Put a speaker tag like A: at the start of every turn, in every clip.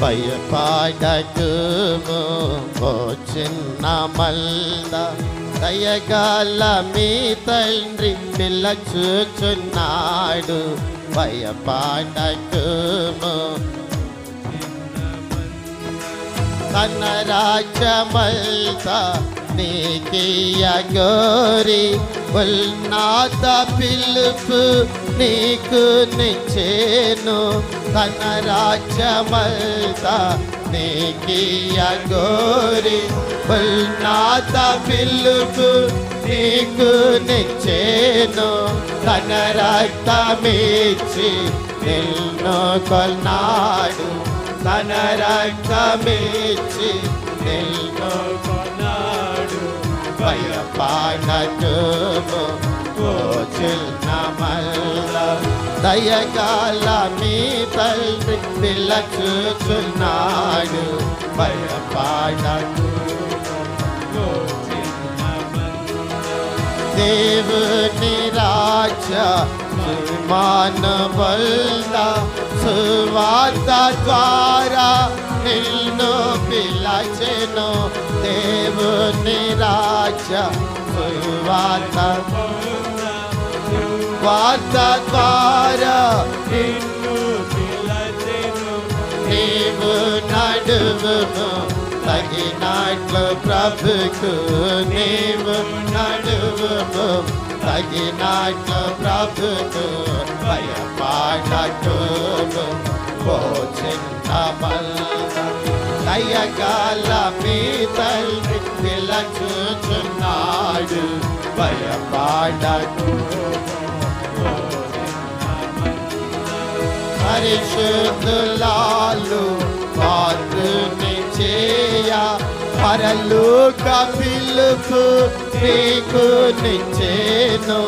A: భయపడకుము ఓ చిన్న మల్ద, దయగల మీ తండ్రి పిలుచుచున్నాడు. భయపడకుము, తన రాజ్యమంతా నీకియ గోరి, ఉన్నత పిలుపు నీకు నిచ్చేను. తన రాజ్యమంతా నీకియ గోరి, ఉన్నత పిలుపు నీకు నిచ్చేను. తన రక్తమిచ్చి నిన్ను కొన్నాడు. తన రక్తమిచ్చి నిన్ను కొన్నాడు. భయపడకుము ఓ చిన్న మల్ల, దయగల మీ తండ్రి పిలుచుచున్నాడు. భయపడకుము ఓ చిన్న మల్ల, దేవుని రాజ్య మానవల్ద, సువార్త ద్వారా నిన్ను పిలచెను. దేవుని రాజ్య సువార్త ద్వారా నిన్ను పిలచెను. నీవు నడువును తగినట్లు ప్రభుకు, నీవు నడువును తగినట్లు ప్రభుకు. భయపడకుము ఓ చిన్న మల్ల, దయగల మీ తండ్రి పిలుచుచున్నాడు. భయపడకుము ఓ చిన్న మల్ల, పరిశుద్ధులాలు వారిని చేయ, పరలోక పిలుపు నీకు నిచ్చేను.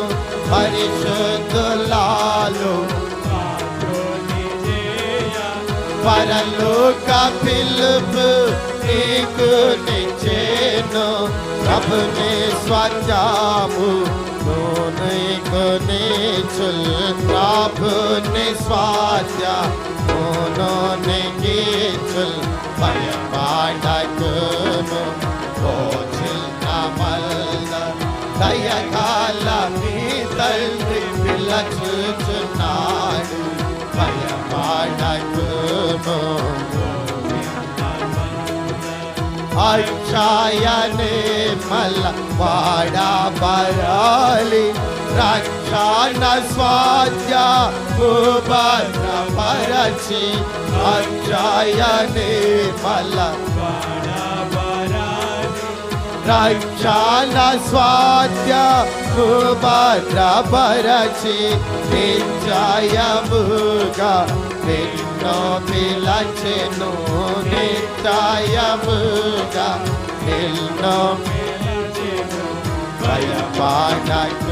A: పరిశుద్ధులాలు పరలోక పిలుపు నీకు నిచ్చేను. ప్రభుని స్వజాము నీకు నీచుల్, ప్రభుని స్వాధ్యాము నీచుల్. భయపడకుము ఓ చిన్న మల్ల, దయగల మీ తండ్రి పిలుచుచున్నాడు. భయపడకుము అక్షయనే మల్ల వాడబరాలి, రక్షణ స్వాధ్యాము భద్రపరచి. అక్షయనే మల్ల వాడబరాలి, రక్షణ స్వాధ్యాము భద్రపరచి. నిశ్చయముగా నిన్ను పిలచెను, నిశ్చయముగా నిన్ను పిలచెను. భయపడకుము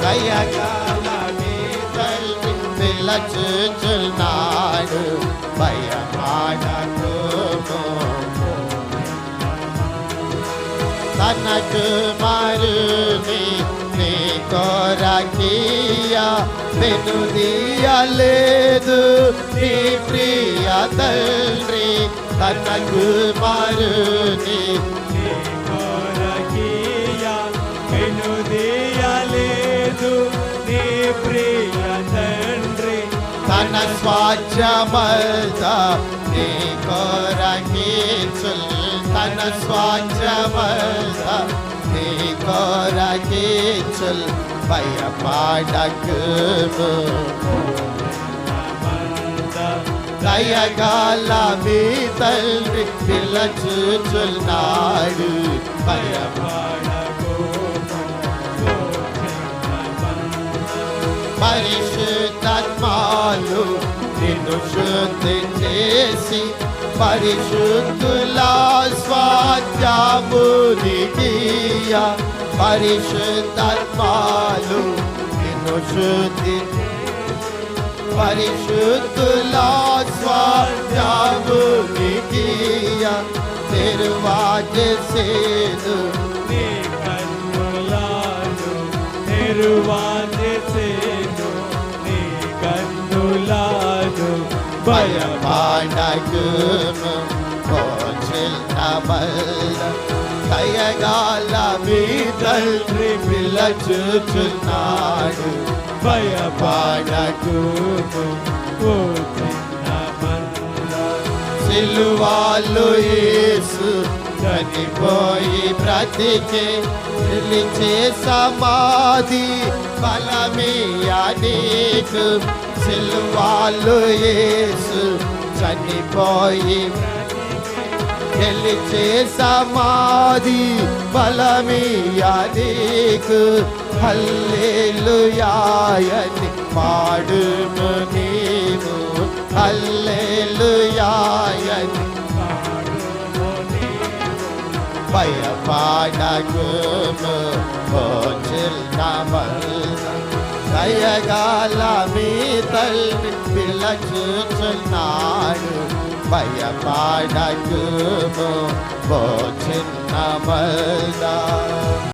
A: దయగల మీ తండ్రి పిలుచుచున్నాడు. భయపడకుము, తన కుమారుని నీ కొరకియ వెనుదీయలేదు నీ ప్రియ తండ్రి. తన కుమారుని నీ కొరకియ వెనుదీయలేదు నీ ప్రియ తండ్రి. తన స్వాచ్ఛమంతా నీ కొరకించుల్, తన స్వాచ్ఛమంతా నీ కొరకించుల్. భయపడకుము దయగల మీ తండ్రి పిలుచుచున్నాడు. పరిశుద్ధాత్మలు నిన్ను శుద్ధి చేసి, పరిశుద్ధుల స్వాధ్యామునికియ. పరిశుద్ధాత్మలు నిన్ను శుద్ధి, పరిశుద్ధుల స్వాధ్యామునికియ. నిర్వాజసేను నీ కన్నులాలు, నిర్వాజసేను నీ కన్నుల భయపడకుము ఓ చిన్న బల్ల దయగల మీ తండ్రి పిలుచుచున్నాడు భయపడకుము
B: ఓ చిన్న మంద
A: సిలువలో యేసు చనిపోయి బ్రతికే నిలిచే సమాధి బలమీయా నీకు సిలువలో యేసు చనిపోయి గెలిచే సమాధి బలమీయా నీకు హల్లెలూయా అని పాడుము నీవు హల్లెలూయా అని భయపడకుము ఓ చిన్న బల్ల దయగల మీ తల్లి పిలుచుచున్నాడు భయపడకుము ఓ చిన్న బల్ల